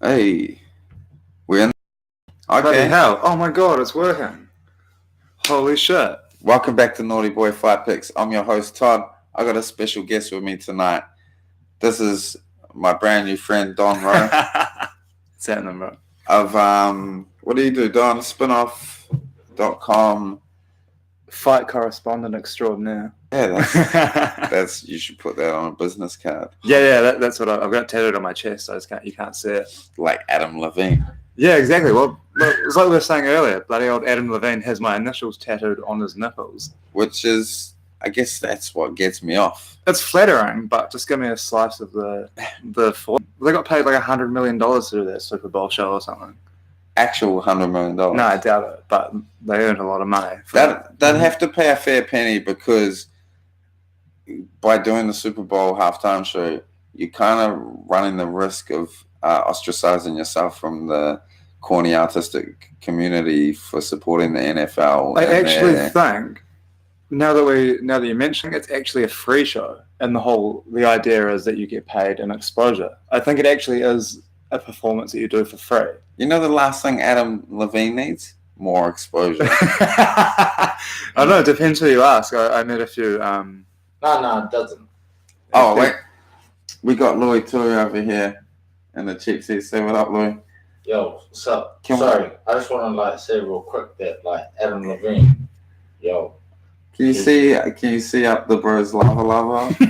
Hey, we're in. Bloody Okay. hell. Oh my god, it's working. Holy shit. Welcome back to Naughty Boy Fight Picks. I'm your host, Todd. I got a special guest with me tonight. This is my brand new friend, Don Rowe. What's happening, bro? Of, what do you do, Don? Spinoff.com. Fight correspondent extraordinaire. Yeah, that's you should put that on a business card. That's what I've got tattooed on my chest. You can't see it. Like Adam Levine. Yeah, exactly. Well, it's like we were saying earlier. Bloody old Adam Levine has my initials tattooed on his nipples. Which is, I guess that's what gets me off. It's flattering, but just give me a slice of the fortune. They got paid like $100 million to do that Super Bowl show or something. Actual $100 million. No, I doubt it, but they earned a lot of money. They'd have to pay a fair penny because by doing the Super Bowl halftime show, you're kind of running the risk of ostracizing yourself from the corny artistic community for supporting the NFL. I actually think now that you mention it, it's actually a free show, and the idea is that you get paid in exposure. I think it actually is a performance that you do for free. You know the last thing Adam Levine needs? More exposure. I don't know. It depends who you ask. I met a few. No, it doesn't. Oh, wait. We got Louis Tui over here in the cheap seat. Say what up, Louis. Yo, what's up? Sorry, I just want to say real quick that Adam Levine, yo. Can you see up the bros lava? Keep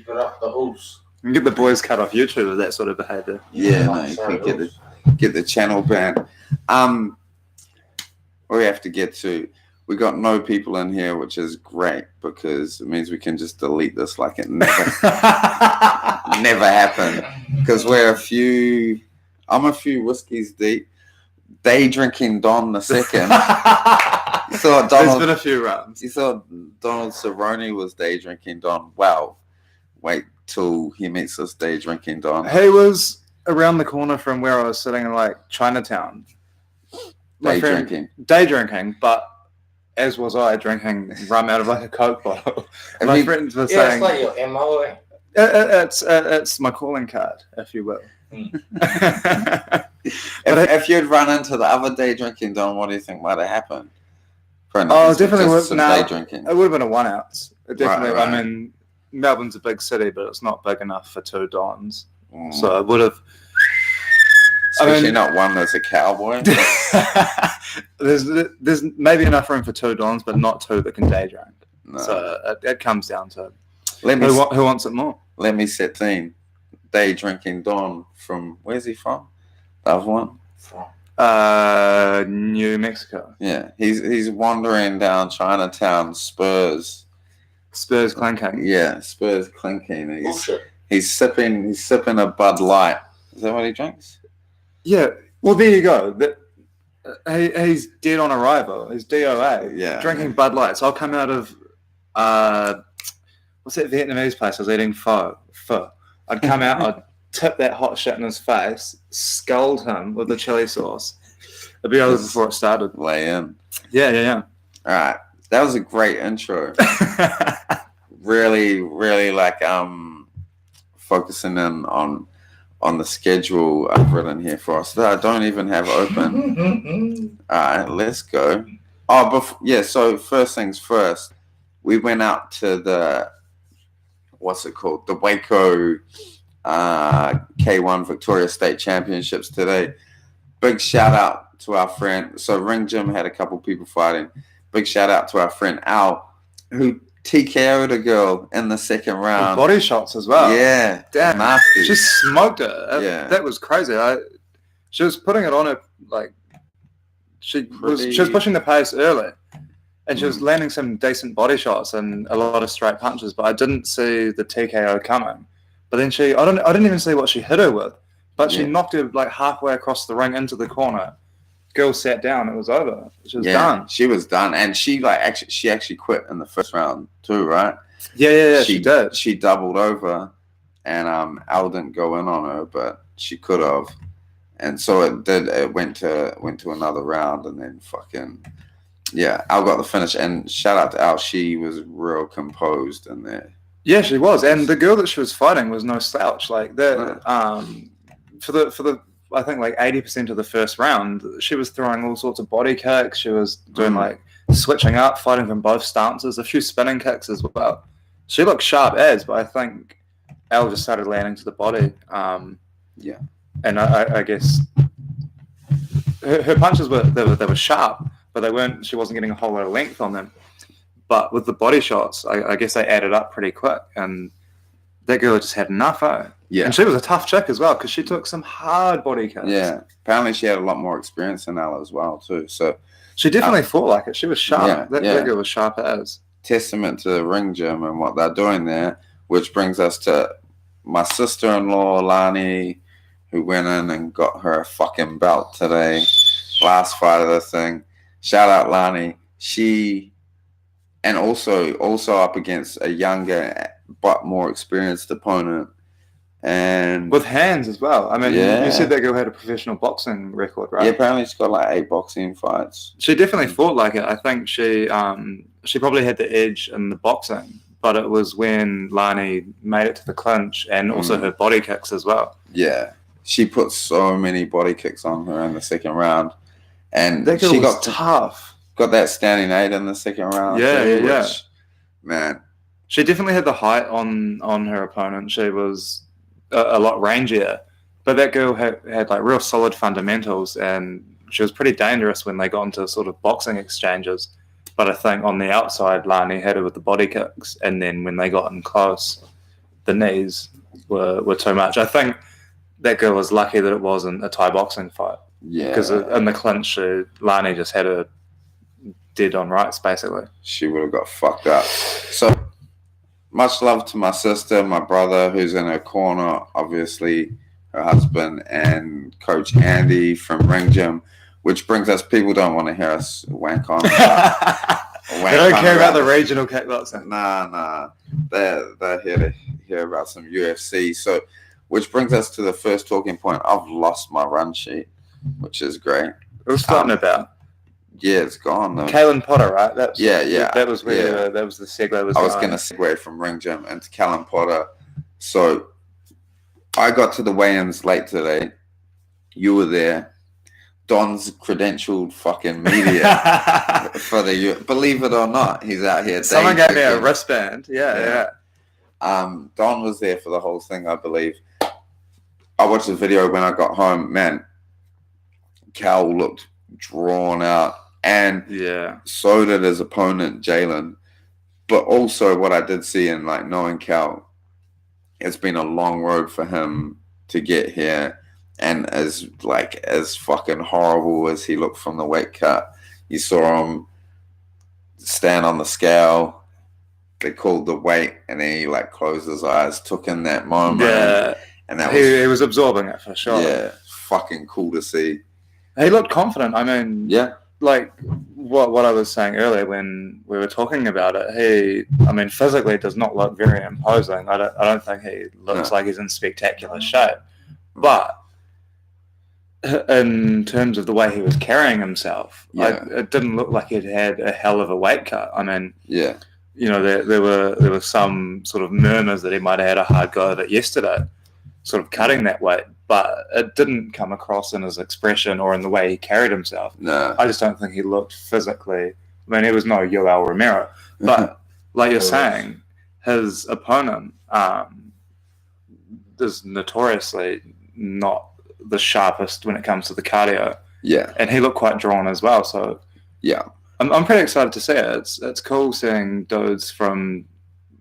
it up the hoops. You can get the boys cut off YouTube with that sort of behavior. Yeah, no, you can get the channel banned. We have to get to. We got no people in here, which is great because it means we can just delete this like it never happened. Because I'm a few whiskeys deep. Day drinking Don the second. You thought There's been a few runs. You thought Donald Cerrone was day drinking Don. Wow. Wait till he meets us day drinking Don. He was around the corner from where I was sitting in Chinatown. Day drinking, but as was I, drinking rum out of a Coke bottle. My friends were saying, it's like your MO. It's my calling card, if you will. If you'd run into the other day drinking Don, what do you think might have happened? Definitely was day drinking. It would have been a 1 ounce. Definitely. Right. I mean, Melbourne's a big city, but it's not big enough for 2 Dons. So it would have. Especially not one that's a cowboy. There's maybe enough room for 2 Dons, but not 2 that can day drink. No. So it comes down to who wants it more. Let me set scene. Day drinking Don from, where's he from? The other one? From New Mexico. Yeah, he's wandering down Chinatown, Spurs clinking. Yeah, Spurs clinking. He's sipping a Bud Light. Is that what he drinks? Yeah. Well, there you go. He's dead on arrival. He's DOA. Yeah. Drinking Bud Light. So I'll come out of what's that Vietnamese place? I was eating pho. I'd come out. I'd tip that hot shit in his face, scold him with the chili sauce. It'd be over before it started. Lay in. Yeah. All right, that was a great intro. Really, focusing in on the schedule I've written here for us that I don't even have open. All right, let's go. So first things first, we went out to the the Waco K1 Victoria State Championships today. Big shout out to our friend. So Ring Gym had a couple people fighting. Big shout out to our friend Al, who TKO'd a girl in the second round. With body shots as well. Yeah, damn, nasty. She smoked her. Yeah, that was crazy. She was putting it on her she was pushing the pace early, and she was landing some decent body shots and a lot of straight punches. But I didn't see the TKO coming. But then I didn't even see what she hit her with. But she knocked her halfway across the ring into the corner. Girl sat down. It was over. She was done. She was done, and she actually quit in the first round too, right? Yeah. She did. She doubled over, and Al didn't go in on her, but she could have, and so it did. It went to another round, and then Al got the finish. And shout out to Al. She was real composed in there. Yeah, she was, and the girl that she was fighting was no slouch. Like that, for the I think like 80% of the first round, she was throwing all sorts of body kicks. She was doing like switching up, fighting from both stances, a few spinning kicks as well. She looked sharp as, but I think Elle just started landing to the body. Yeah, and I guess her punches were sharp, but they weren't. She wasn't getting a whole lot of length on them. But with the body shots, I guess they added up pretty quick, and that girl just had enough, Yeah. And she was a tough chick as well, because she took some hard body kicks. Yeah. Apparently she had a lot more experience than Elle as well, too. So she definitely fought like it. She was sharp. Yeah, That girl was sharp as. Testament to the ring gym and what they're doing there, which brings us to my sister-in-law, Lani, who went in and got her a fucking belt today. Last fight of the thing. Shout out Lani. She... And also up against a younger but more experienced opponent, and with hands as well. I mean, Yeah. you said that girl had a professional boxing record, right? yeah, apparently she's got like 8 boxing fights. She definitely fought like it. I think she probably had the edge in the boxing, but it was when Lani made it to the clinch and also her body kicks as well. Yeah, she put so many body kicks on her in the second round, and That girl she was tough. got that standing 8 in the second round. Yeah, too, yeah. which, man. She definitely had the height on her opponent. She was a lot rangier, but that girl had like real solid fundamentals, and she was pretty dangerous when they got into sort of boxing exchanges. But I think on the outside, Lani had her with the body kicks, and then when they got in close, the knees were too much. I think that girl was lucky that it wasn't a Thai boxing fight, Yeah, because in the clinch, Lani just had her dead on rights, basically. she would have got fucked up. So much love to my sister, my brother, who's in her corner, obviously her husband, and Coach Andy from Ring Gym, which brings us, people don't want to hear us wank on. They don't care about the regional kickboxing. Nah. They're here to hear about some UFC. So, which brings us to the first talking point. I've lost my run sheet, which is great. It was starting about Yeah, it's gone though. Kalen Potter, right? Yeah. That was where that was the segue. I was going to segue from Ring Gym into Callum Potter. So I got to the weigh-ins late today. You were there. Don's credentialed fucking media for the... Believe it or not, he's out here. Someone gave me a wristband. Yeah. Don was there for the whole thing, I believe. I watched the video when I got home. Man, Cal looked drawn out. And so did his opponent, Jalen. But also what I did see in like knowing Cal, it's been a long road for him to get here. And as fucking horrible as he looked from the weight cut, you saw him stand on the scale. They called the weight, and then he like closed his eyes, took in that moment. Yeah. And that he was absorbing it for sure. Yeah, fucking cool to see. He looked confident. I mean, like what I was saying earlier when we were talking about it, physically does not look very imposing. I don't think he looks like he's in spectacular shape. But in terms of the way he was carrying himself, it didn't look like he'd had a hell of a weight cut. I mean, there were some sort of murmurs that he might have had a hard go of it yesterday, sort of cutting that weight, but it didn't come across in his expression or in the way he carried himself. No. I just don't think he looked physically... I mean, he was no Yoel Romero, but like you're saying, his opponent is notoriously not the sharpest when it comes to the cardio. Yeah. And he looked quite drawn as well, so... Yeah. I'm pretty excited to see it. It's cool seeing dudes from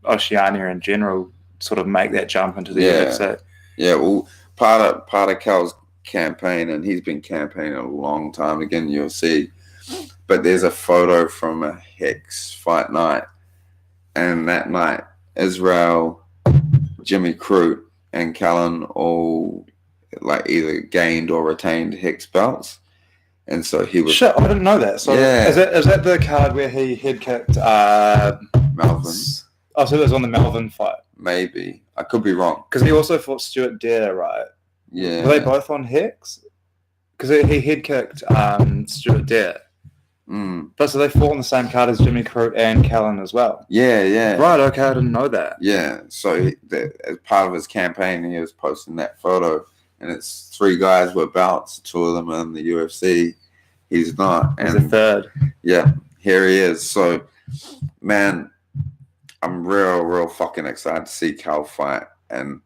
Oceania in general sort of make that jump into the UFC. Yeah, well, part of Cal's campaign, and he's been campaigning a long time to get in UFC, but there's a photo from a Hex fight night, and that night, Israel, Jimmy Crute, and Callan all like either gained or retained Hex belts. And so he was... Shit, I didn't know that. So is that the card where he head kicked Melvin? Oh, so it was on the Melvin fight. Maybe. I could be wrong. Because he also fought Stuart Dare, right? Yeah. Were they both on Hex? Because he head kicked Stuart Dare. But so they fought on the same card as Jimmy Crute and Callan as well. Yeah. Right, okay, I didn't know that. Yeah, so as part of his campaign, he was posting that photo, and it's 3 guys with belts, 2 of them are in the UFC. He's not. He's the third. Yeah, here he is. So, man, I'm real fucking excited to see Cal fight, and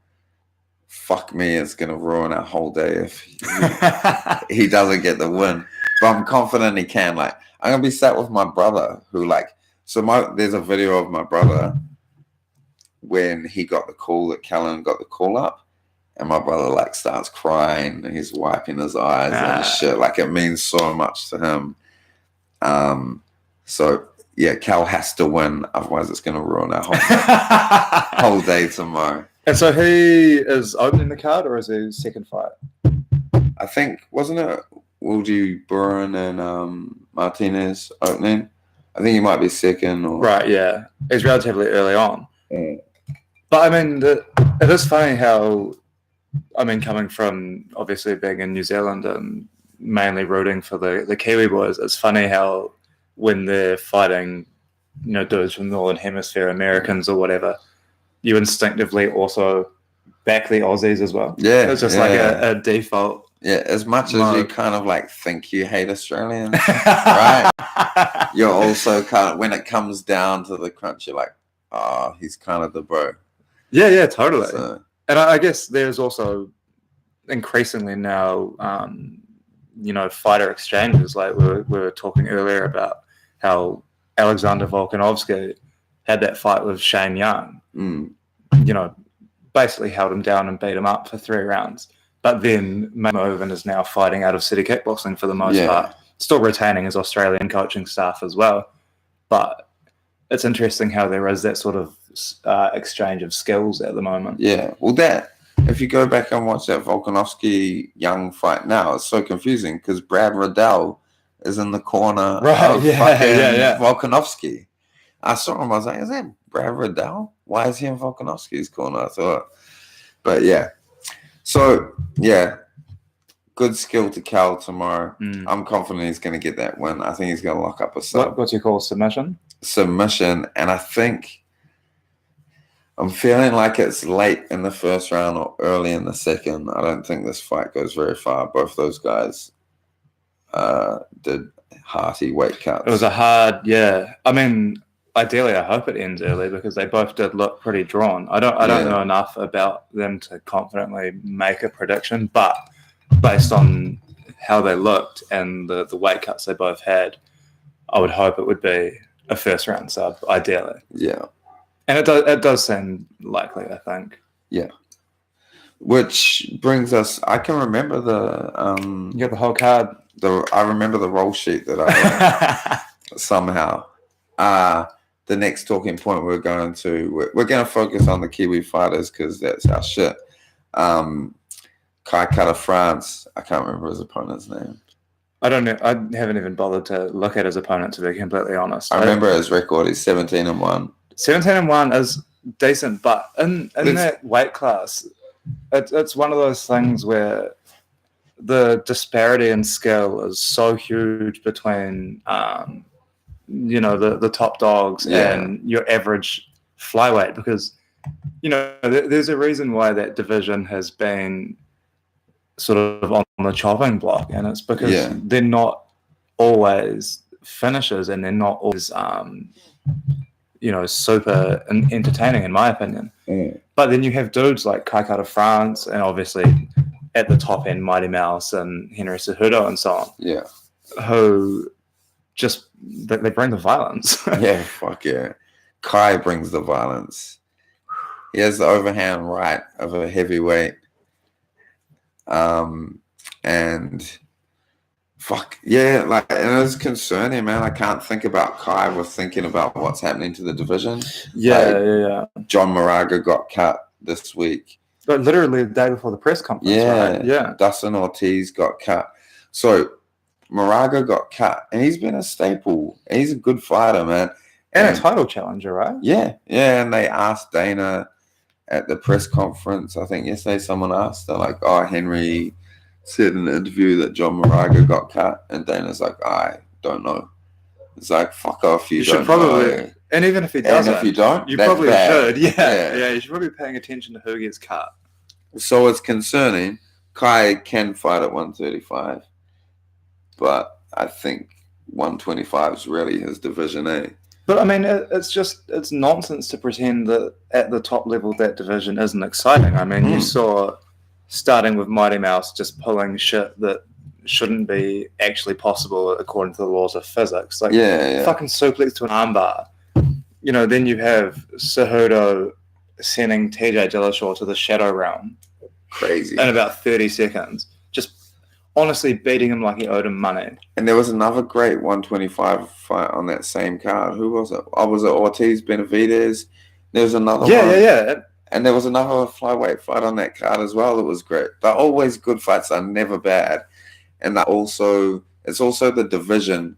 fuck me, it's going to ruin our whole day if he doesn't get the win. But I'm confident he can. Like, I'm going to be sat with my brother who, like, there's a video of my brother when he got the call that Callan got the call up, and my brother like starts crying and he's wiping his eyes and shit. Like, it means so much to him. So yeah, Cal has to win, otherwise it's going to ruin our whole day tomorrow. And so he is opening the card, or is he second fight? I think, wasn't it Wildy Burin and Martinez opening? I think he might be second. Or... Right, yeah. He's relatively early on. Mm. But I mean, it is funny how, I mean, coming from obviously being in New Zealand and mainly rooting for the Kiwi boys, it's funny how when they're fighting, you know, dudes from the Northern Hemisphere, Americans or whatever, you instinctively also back the Aussies as well. Yeah. It's just like a default. Yeah, as much as you kind of like think you hate Australians, right? You're also kind of, when it comes down to the crunch, you're like, oh, he's kind of the bro. Yeah, totally. So, and I guess there's also increasingly now, you know, fighter exchanges. Like we were talking earlier about how Alexander Volkanovski had that fight with Shane Young. You know, basically held him down and beat him up for 3 rounds. But then Mervin is now fighting out of City Kickboxing for the most part, still retaining his Australian coaching staff as well. But it's interesting how there is that sort of exchange of skills at the moment. Yeah, well, if you go back and watch that Volkanovski Young fight now, it's so confusing because Brad Riddell is in the corner of Volkanovski. I saw him, I was like, is that Brad Riddell? Why is he in Volkanovski's corner? I thought, but yeah. So, yeah, good skill to Cal tomorrow. I'm confident he's going to get that win. I think he's going to lock up a sub. What's your call? Submission? Submission. And I think I'm feeling like it's late in the first round or early in the second. I don't think this fight goes very far. Both those guys did hearty weight cuts. It was a hard, I mean, ideally, I hope it ends early because they both did look pretty drawn. I don't know enough about them to confidently make a prediction, but based on how they looked and the weight cuts they both had, I would hope it would be a first round sub, ideally. Yeah, and it does seem likely, I think. Yeah. Which brings us. I can remember the. You got the whole card. I remember the roll sheet that I somehow. The next talking point we're going to focus on the Kiwi fighters because that's our shit. Kai Kara France, I can't remember his opponent's name. I don't know. I haven't even bothered to look at his opponent, to be completely honest. I remember his record. He's 17-1. 17-1 is decent, but in that weight class, it's one of those things where the disparity in skill is so huge between you know, the top dogs and your average flyweight, because, you know, there's a reason why that division has been sort of on the chopping block, and it's because they're not always finishers and they're not always you know, super entertaining, in my opinion. But then you have dudes like Kai Kara France and obviously at the top end Mighty Mouse and Henry Cejudo and so on, who just they bring the violence. Fuck yeah. Kai brings the violence. He has the overhand right of a heavyweight. And fuck yeah, like, it is concerning, man. I can't think about Kai with thinking about what's happening to the division. John Moraga got cut this week. But literally the day before the press conference, right? Dustin Ortiz got cut. So Moraga got cut, and he's been a staple. He's a good fighter, man. And a title challenger, right? Yeah. And they asked Dana at the press conference, I think yesterday, someone asked, they're like, oh, Henry said in the interview that John Moraga got cut, and Dana's like, I don't know. It's like, fuck off, You you should don't probably, know. and even if he And doesn't, if you don't, you that's probably bad. should. Yeah, you should probably be paying attention to who gets cut. So it's concerning. Kai can fight at 135, but I think 125 is really his division, eh? But I mean, it's nonsense to pretend that at the top level that division isn't exciting. I mean, you saw, starting with Mighty Mouse just pulling shit that shouldn't be actually possible according to the laws of physics. Like, fucking suplex to an armbar. You know, then you have Cejudo sending TJ Dillashaw to the Shadow Realm. Crazy. In about 30 seconds. Just honestly beating him like he owed him money. And there was another great 125 fight on that same card. Who was it? Oh, was it Ortiz Benavidez? There was another one. Yeah. And there was another flyweight fight on that card as well that was great. They're always good fights. They're never bad. And it's also the division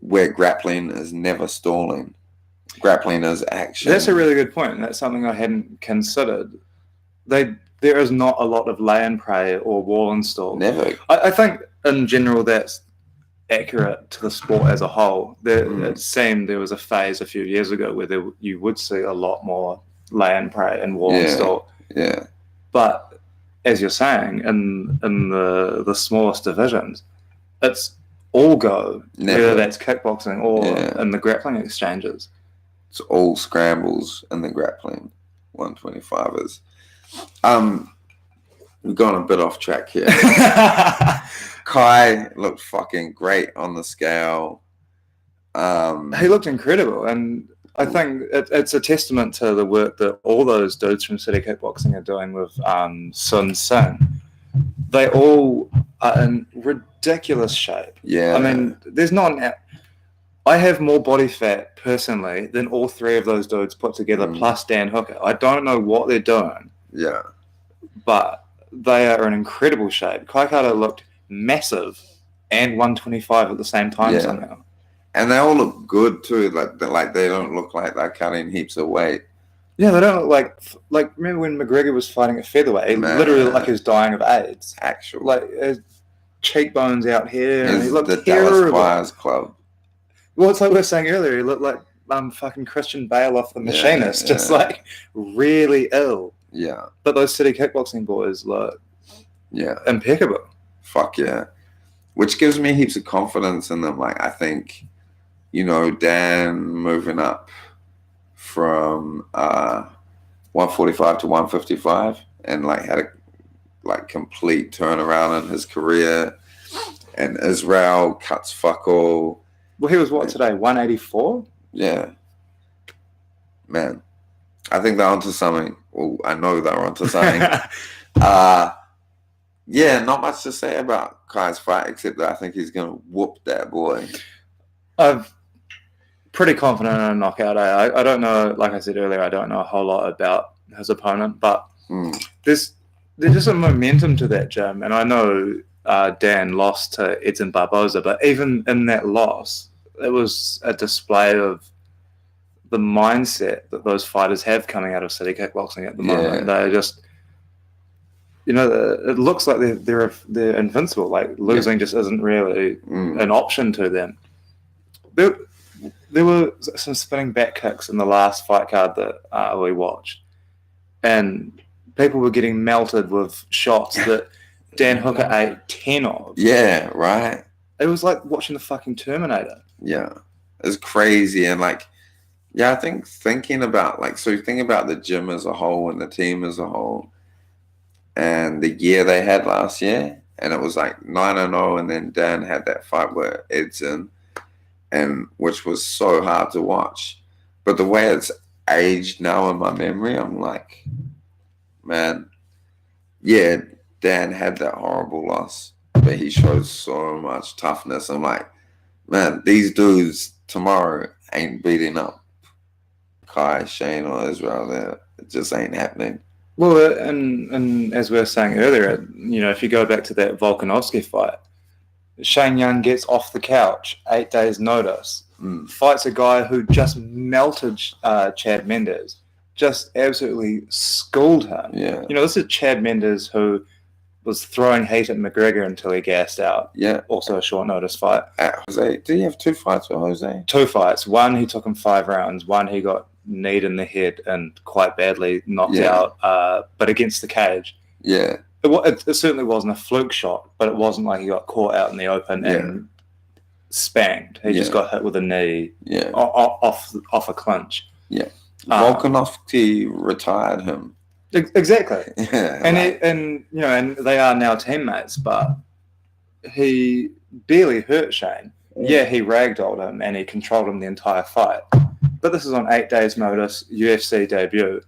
where grappling is never stalling. Grappling is action. That's a really good point. That's something I hadn't considered. There is not a lot of lay and pray or wall and stall. Never. I think in general that's accurate to the sport as a whole. It seemed there was a phase a few years ago where you would see a lot more lay and pray and wall and stall. Yeah. But as you're saying, in the smallest divisions, it's all go. Never. Whether that's kickboxing or in the grappling exchanges. It's all scrambles in the grappling 125ers. We've gone a bit off track here. Kai looked fucking great on the scale. He looked incredible, and I think it's a testament to the work that all those dudes from City Kickboxing are doing with Sun Singh. They all are in ridiculous shape. Yeah. I mean, there's not I have more body fat personally than all three of those dudes put together, plus Dan Hooker. I don't know what they're doing. Yeah. But they are in incredible shape. Kai Kara looked massive and 125 at the same time somehow. And they all look good too. Like they don't look like they're cutting heaps of weight. Yeah, they don't look like remember when McGregor was fighting at featherweight? He literally looked like he was dying of AIDS. Actual. Like his cheekbones out here, and he looked the terrible. Dallas Flyers Club. Well, it's like we were saying earlier. He looked like fucking Christian Bale off The Machinist, just like really ill. Yeah. But those City Kickboxing boys look impeccable. Fuck yeah. Which gives me heaps of confidence in them. Like, I think, Dan moving up from 145 to 155 and had a complete turnaround in his career. And Israel cuts fuck all. Well, he was today? 184? Yeah. Man. I think they're onto something. Well, I know they're onto something. Not much to say about Kai's fight, except that I think he's going to whoop that boy. I'm pretty confident in a knockout. I don't know, like I said earlier, I don't know a whole lot about his opponent, but there's just a momentum to that gym. And I know Dan lost to Edson Barboza, but even in that loss, it was a display of the mindset that those fighters have coming out of City Kickboxing at the moment. They're just, it looks like they're invincible. Like losing just isn't really an option to them. There were some spinning back kicks in the last fight card that we watched, and people were getting melted with shots that Dan Hooker ate 10 of. Yeah, right. It was like watching the fucking Terminator. Yeah, it's crazy. And I think thinking about think about the gym as a whole and the team as a whole and the year they had last year, and it was 9-0, and then Dan had that fight with Edson, and which was so hard to watch. But the way it's aged now in my memory, I'm like, man, yeah, Dan had that horrible loss, but he showed so much toughness. I'm like, man, these dudes tomorrow ain't beating up Kai, Shane, or Israel. It just ain't happening. Well, and as we were saying earlier, if you go back to that Volkanovski fight, Shane Young gets off the couch, 8 days notice, fights a guy who just melted Chad Mendes, just absolutely schooled him. Yeah. This is Chad Mendes who was throwing heat at McGregor until he gassed out. Yeah. Also a short notice fight. Jose, did he have 2 fights with Jose? 2 fights. One, he took him 5 rounds. One, he got kneed in the head and quite badly knocked out, but against the cage. Yeah. It certainly wasn't a fluke shot, but it wasn't like he got caught out in the open and spanged. He just got hit with a knee off a clinch. Yeah. Volkanovski retired him. Exactly. Yeah. And they are now teammates, but he barely hurt Shane. Yeah, he ragdolled him and he controlled him the entire fight. But this is on 8 days' notice, UFC debut.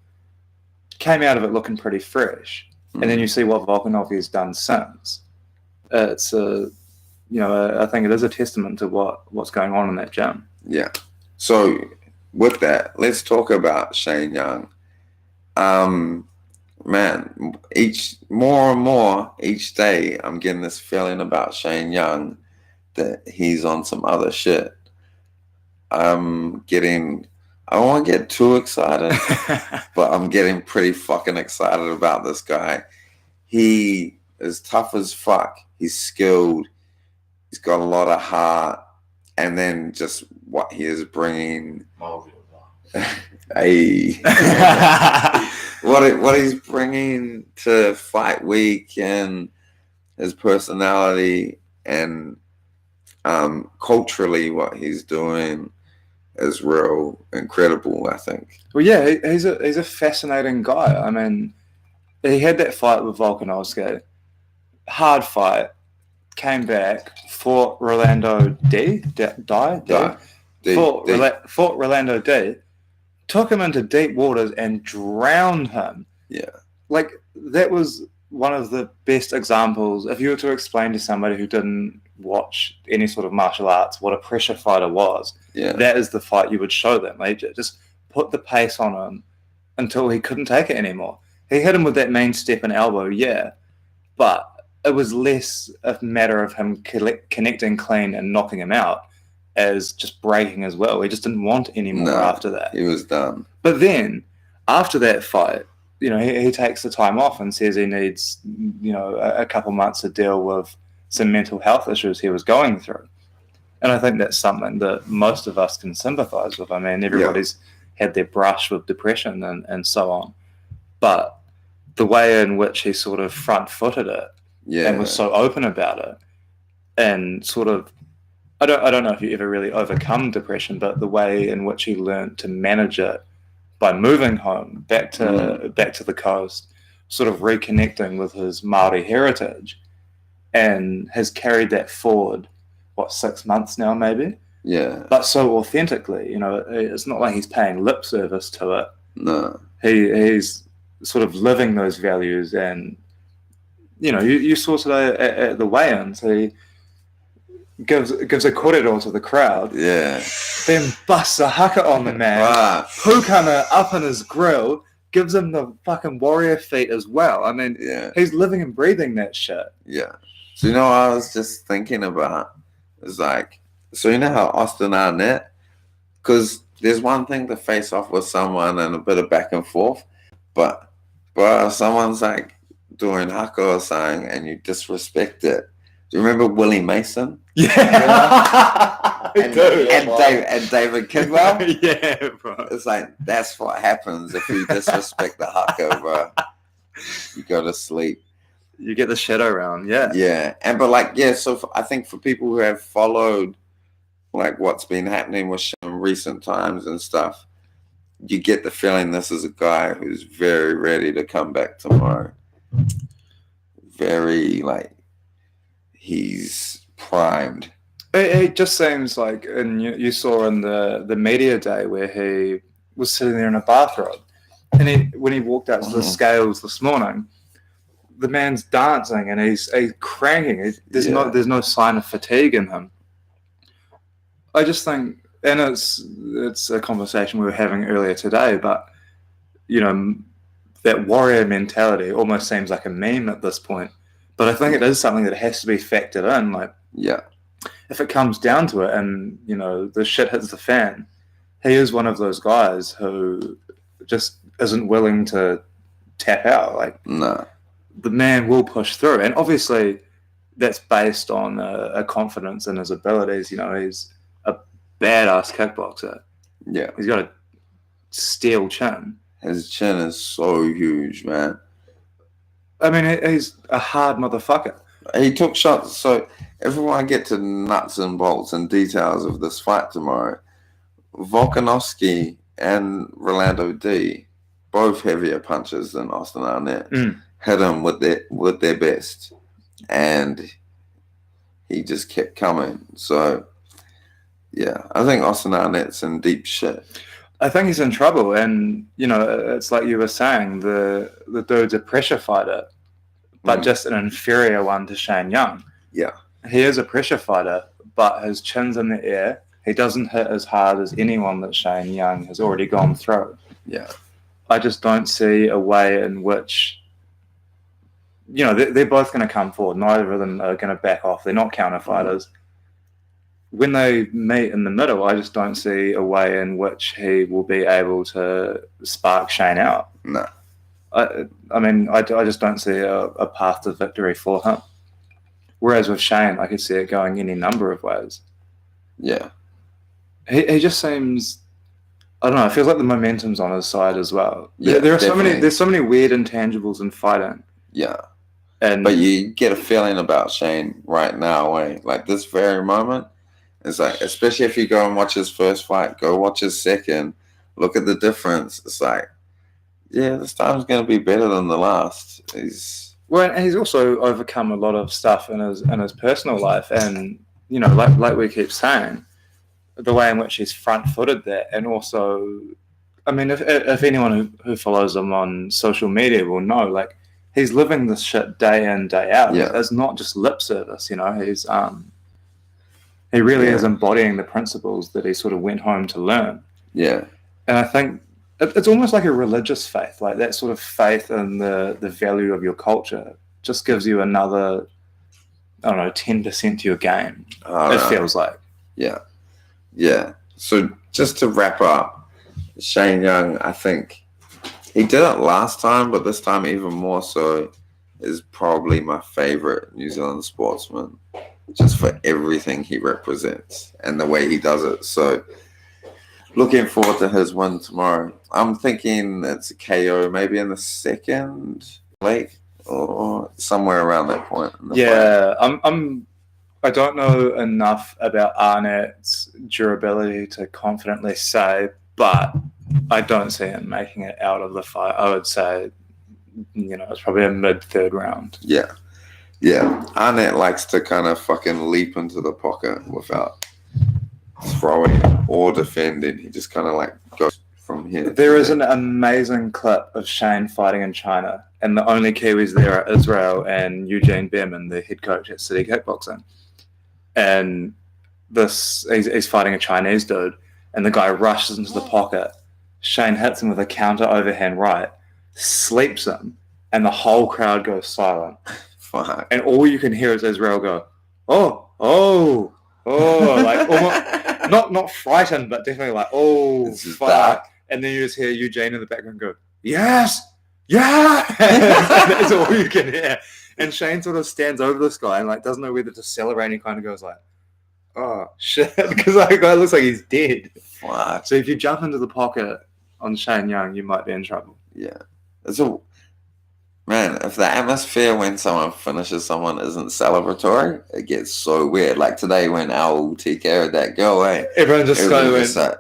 Came out of it looking pretty fresh. And then you see what Volkanovski has done since. It's I think it is a testament to what's going on in that gym. Yeah. So with that, let's talk about Shane Young. Man, more and more each day, I'm getting this feeling about Shane Young that he's on some other shit. I won't get too excited, but I'm getting pretty fucking excited about this guy. He is tough as fuck. He's skilled. He's got a lot of heart. And then just what he is bringing. Hey. What he's bringing to fight week and his personality and culturally what he's doing is real incredible, I think. Well, yeah, he's a fascinating guy. I mean, he had that fight with Volkanovski, hard fight, came back, fought Rolando fought Rolando D, took him into deep waters and drowned him. Yeah. Like, that was one of the best examples. If you were to explain to somebody who didn't watch any sort of martial arts what a pressure fighter was, that is the fight you would show them. They just put the pace on him until he couldn't take it anymore. He hit him with that main step and elbow, but it was less a matter of him connecting clean and knocking him out as just breaking his will. He just didn't want any more after that. He was done. But then, after that fight, he takes the time off and says he needs, a couple months to deal with some mental health issues he was going through. And I think that's something that most of us can sympathize with. I mean, everybody's had their brush with depression and so on. But the way in which he sort of front-footed it and was so open about it and sort of, I don't know if you ever really overcome depression, but the way in which he learned to manage it by moving home back to the coast, sort of reconnecting with his Māori heritage, and has carried that forward, 6 months now maybe? Yeah. But so authentically, it's not like he's paying lip service to it. No. He's sort of living those values, and, you saw today at the weigh-ins, he gives a korero to the crowd. Yeah. Then busts a haka on the man. Pukana up in his grill, gives him the fucking warrior feet as well. I mean, he's living and breathing that shit. Yeah. So, what I was just thinking about is like, so you know how Austin Arnett, because there's one thing to face off with someone and a bit of back and forth, but someone's like doing haka or something and you disrespect it. Do you remember Willie Mason? Yeah. and David Kidwell? Yeah, bro. It's like, that's what happens if you disrespect the haka, bro. You go to sleep. You get the shadow round, yeah. Yeah. So I think for people who have followed like what's been happening with him in recent times and stuff, you get the feeling this is a guy who's very ready to come back tomorrow. Very, he's primed. It just seems like, and you saw in the media day where he was sitting there in a bathrobe, and when he walked out to the scales this morning, the man's dancing and he's cranking. There's no sign of fatigue in him. I just think, and it's a conversation we were having earlier today, but that warrior mentality almost seems like a meme at this point. But I think it is something that has to be factored in. If it comes down to it, and the shit hits the fan, he is one of those guys who just isn't willing to tap out. No. the man will push through. And obviously that's based on a confidence in his abilities. You know, he's a badass kickboxer. Yeah. He's got a steel chin. His chin is so huge, man. I mean, he's a hard motherfucker. He took shots. So everyone get to nuts and bolts and details of this fight tomorrow. Volkanovski and Rolando D, both heavier punches than Austin Arnett, hit him with their best, and he just kept coming. So yeah, I think Austin Arnett's in deep shit. I think he's in trouble, and you know, it's like you were saying, the dude's a pressure fighter, but just an inferior one to Shane Young. Yeah, he is a pressure fighter, but his chin's in the air. He doesn't hit as hard as anyone that Shane Young has already gone through. Yeah, I just don't see a way in which, you know, they're both going to come forward. Neither of them are going to back off. They're not counter fighters. When they meet in the middle, I just don't see a way in which he will be able to spark Shane out. No. I mean, I just don't see a path to victory for him. Whereas with Shane, I could see it going any number of ways. Yeah. He just seems, I don't know, it feels like the momentum's on his side as well. Yeah, there's so many weird intangibles in fighting. Yeah. But you get a feeling about Shane right now, like this very moment. It's like, especially if you go and watch his first fight, go watch his second, look at the difference. It's like, yeah, this time's going to be better than the last. He's also overcome a lot of stuff in his personal life, and you know, like we keep saying, the way in which he's front-footed there, and also, I mean, if anyone who follows him on social media will know, like, he's living this shit day in, day out. Yeah. It's not just lip service, you know. He really is embodying the principles that he sort of went home to learn. Yeah. And I think it's almost like a religious faith, like that sort of faith in the value of your culture just gives you another, I don't know, 10% to your game. It feels like. Yeah. Yeah. So just to wrap up, Shane Young, I think he did it last time, but this time even more so, is probably my favorite New Zealand sportsman, just for everything he represents and the way he does it. So looking forward to his win tomorrow. I'm thinking it's a KO, maybe in the second leg or somewhere around that point. Yeah, I don't know enough about Arnett's durability to confidently say, but I don't see him making it out of the fight. I would say, you know, it's probably a mid-third round. Yeah. Yeah. Arnett likes to kind of fucking leap into the pocket without throwing or defending. He just kind of like goes from here. There is an amazing clip of Shane fighting in China, and the only Kiwis there are Israel and Eugene Behrman, the head coach at City Kickboxing. And he's fighting a Chinese dude, and the guy rushes into the pocket. Shane hits him with a counter overhand right, sleeps him, and the whole crowd goes silent. Fuck. And all you can hear is Israel go, oh, like almost, not frightened, but definitely like, oh, fuck. Dark. And then you just hear Eugene in the background go, yes, yeah. That's all you can hear. And Shane sort of stands over this guy and like doesn't know whether to celebrate, and he kind of goes like, oh shit, because that guy looks like he's dead. Fuck. So if you jump into the pocket on Shane Young, you might be in trouble. Yeah. Man, if the atmosphere when someone finishes someone isn't celebratory, it gets so weird. Like today when Al TK'd that girl, everyone just goes like,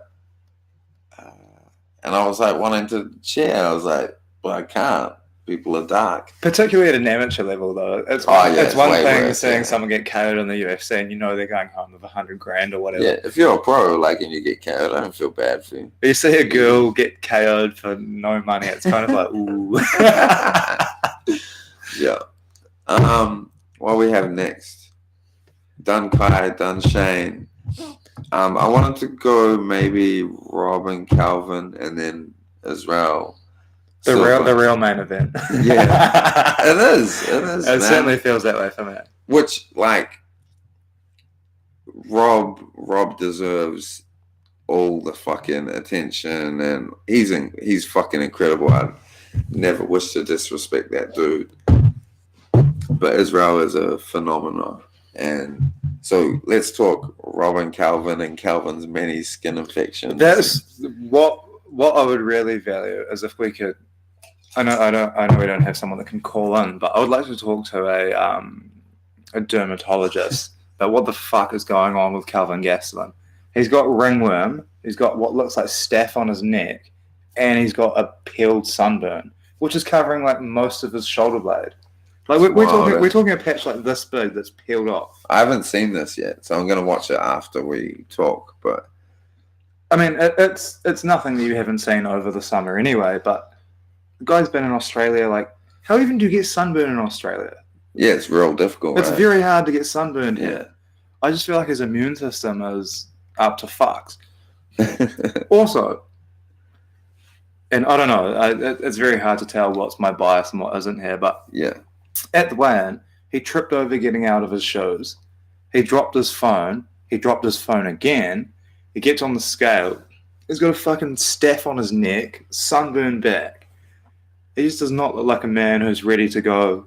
and I was like wanting to cheer. I was like, but I can't. People are dark. Particularly at an amateur level, though. It's one thing seeing someone get KO'd in the UFC and you know they're going home with $100,000 or whatever. Yeah, if you're a pro, like, and you get KO'd, I don't feel bad for you. But you see a girl get KO'd for no money, it's kind of like, ooh. Yeah. What we have next? Done Kai, done Shane. I wanted to go maybe Rob and Calvin and then Israel. The real main event. Yeah, it is. It certainly feels that way for me. Which, like, Rob deserves all the fucking attention, and he's fucking incredible. I never wish to disrespect that dude. But Israel is a phenomenon. And so let's talk Robin Calvin and Calvin's many skin infections. That's what I would really value is if we could. I know we don't have someone that can call in, but I would like to talk to a dermatologist about what the fuck is going on with Calvin Gastelum. He's got ringworm. He's got what looks like staph on his neck, and he's got a peeled sunburn, which is covering like most of his shoulder blade. Like we're talking a patch like this big that's peeled off. I haven't seen this yet, so I'm going to watch it after we talk. But I mean, it's nothing that you haven't seen over the summer anyway. But the guy's been in Australia. Like, how even do you get sunburn in Australia? yeah, it's real difficult. It's right? very hard to get sunburned Yeah. here. I just feel like his immune system is up to fucks. Also, and I don't know, it's very hard to tell what's my bias and what isn't here, but yeah. at the weigh-in, he tripped over getting out of his shoes. He dropped his phone. He dropped his phone again. He gets on the scale. He's got a fucking staph on his neck, sunburned back. He just does not look like a man who's ready to go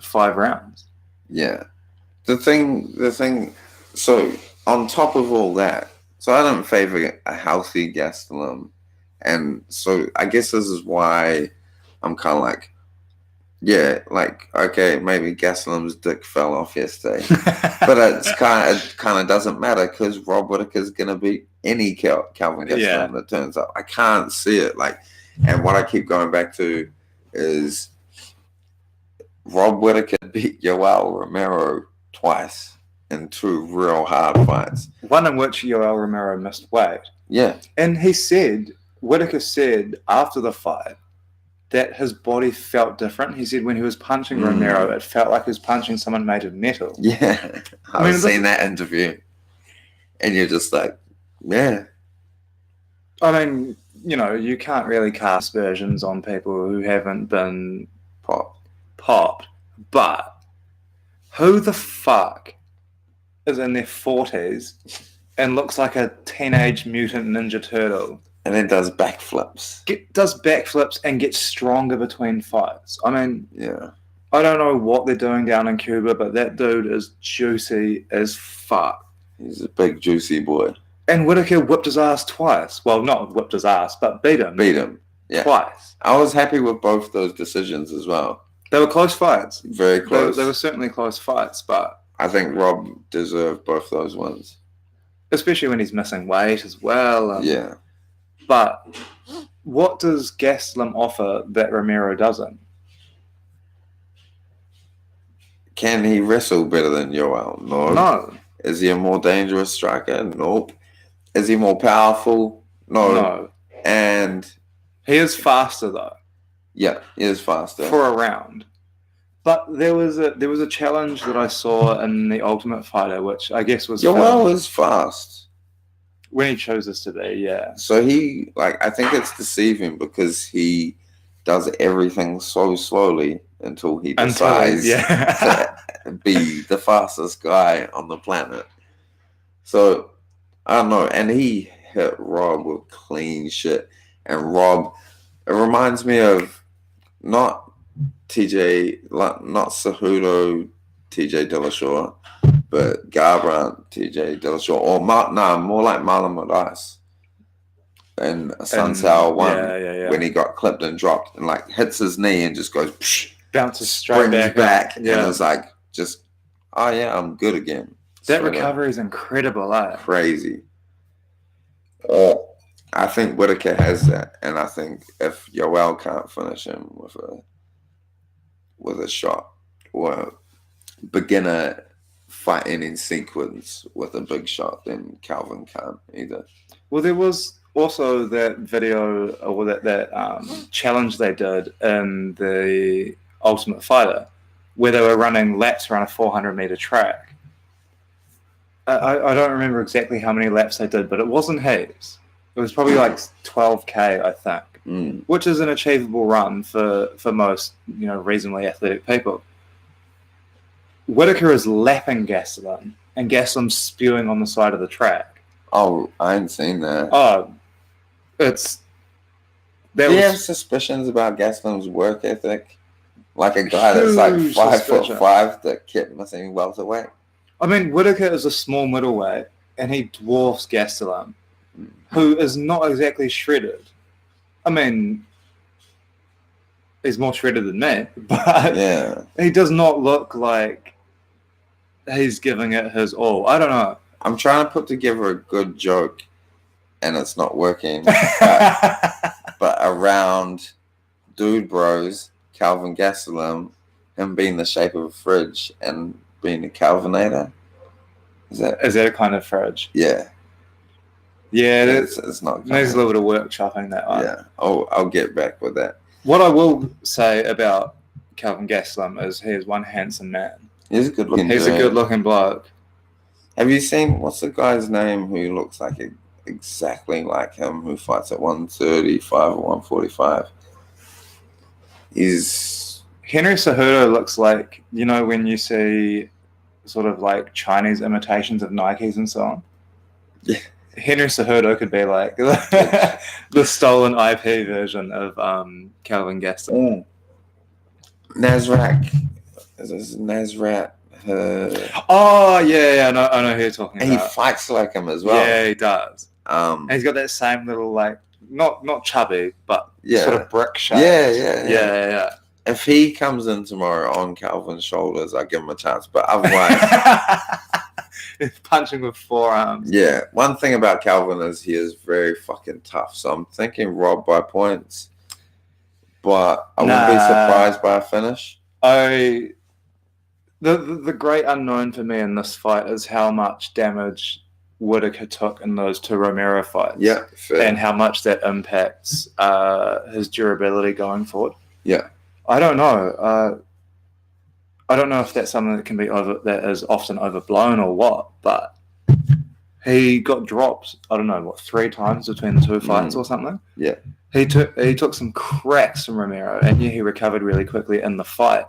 5 rounds. Yeah. The thing, so on top of all that, so I don't favor a healthy Gastelum. And so I guess this is why I'm kind of like, yeah, like, okay, maybe Gastelum's dick fell off yesterday. But it kind of doesn't matter because Rob Whittaker's going to beat any Calvin Gastelum that turns up. I can't see it. Like, and what I keep going back to is Rob Whittaker beat Yoel Romero twice in 2 real hard fights. One in which Yoel Romero missed weight. Yeah. And Whittaker said after the fight that his body felt different. He said when he was punching Romero, it felt like he was punching someone made of metal. Yeah. I've seen that interview. And you're just like, yeah. I mean, you know, you can't really cast aspersions on people who haven't been popped. But who the fuck is in their 40s and looks like a teenage mutant ninja turtle? And then does backflips. Does backflips and gets stronger between fights. I mean, yeah. I don't know what they're doing down in Cuba, but that dude is juicy as fuck. He's a big, juicy boy. And Whittaker whipped his ass twice. Well, not whipped his ass, but beat him. Yeah. Twice. I was happy with both those decisions as well. They were close fights. Very close. They were certainly close fights, but I think Rob deserved both those ones. Especially when he's missing weight as well. Yeah. But what does Gastelum offer that Romero doesn't? Can he wrestle better than Yoel? No. Is he a more dangerous striker? Nope. Is he more powerful? No. And he is faster though. Yeah, he is faster for a round. But there was a challenge that I saw in the Ultimate Fighter, which I guess was Yoel is fast. When he chooses to be, yeah. So he, like, I think it's deceiving because he does everything so slowly until he decides to be the fastest guy on the planet. So, I don't know. And he hit Rob with clean shit. And Rob, it reminds me of not Cejudo, TJ Dillashaw, but Garbrandt, TJ Dillashaw, or more like Marlon Moraes and Sun Sao one when he got clipped and dropped and like hits his knee and just goes bounces straight back. And it's like just I'm good again. That recovery is incredible, crazy. I think Whittaker has that, and I think if Yoel can't finish him with a shot or beginner fighting in sequence with a big shot, then Calvin can't either. Well, there was also that video or that challenge they did in the Ultimate Fighter where they were running laps around a 400-meter track. I don't remember exactly how many laps they did, but it wasn't heaps. It was probably like 12K, I think, which is an achievable run for most, reasonably athletic people. Whittaker is lapping Gastelum, and Gastelum's spewing on the side of the track. Oh, I hadn't seen that. Oh, Do you have suspicions about Gastelum's work ethic? Like a guy that's like Huge 5'5" that kept missing welterweight. I mean, Whittaker is a small middleweight, and he dwarfs Gastelum, who is not exactly shredded. I mean, he's more shredded than me, but Yeah. he does not look like he's giving it his all. I don't know. I'm trying to put together a good joke, and it's not working. But around Dude Bros, Calvin Gastelum, him being the shape of a fridge and being a Calvinator. Is that a kind of fridge? Yeah. Yeah, It's not. there's a little bit of workshopping that one. Yeah. I'll get back with that. What I will say about Calvin Gastelum is he is one handsome man. He's a good looking. He's a good looking bloke. Have you seen what's the guy's name who looks like exactly like him who fights at 135 or 145? He's Henry Cejudo looks like, you know, when you see sort of like Chinese imitations of Nikes and so on. Yeah. Henry Cejudo could be like the stolen IP version of Calvin Gastelum. Nasrat. Is this Nasrat? Oh yeah, I know who you're talking And he about. fights like him as well. Yeah, he does. And he's got that same little like not chubby, but Yeah. sort of brick shape. Yeah. If he comes in tomorrow on Calvin's shoulders, I give him a chance. But otherwise, punching with forearms. yeah. One thing about Calvin is he is very fucking tough. So I'm thinking Rob by points, but I wouldn't be surprised by a finish. The great unknown for me in this fight is how much damage Whittaker took in those two Romero fights. Yeah, fair. And how much that impacts his durability going forward. Yeah. I don't know. I don't know if that's something that is often overblown or what, but he got dropped, I don't know, 3 times between the two fights or something? Yeah. He took some cracks from Romero, and yeah, he recovered really quickly in the fight.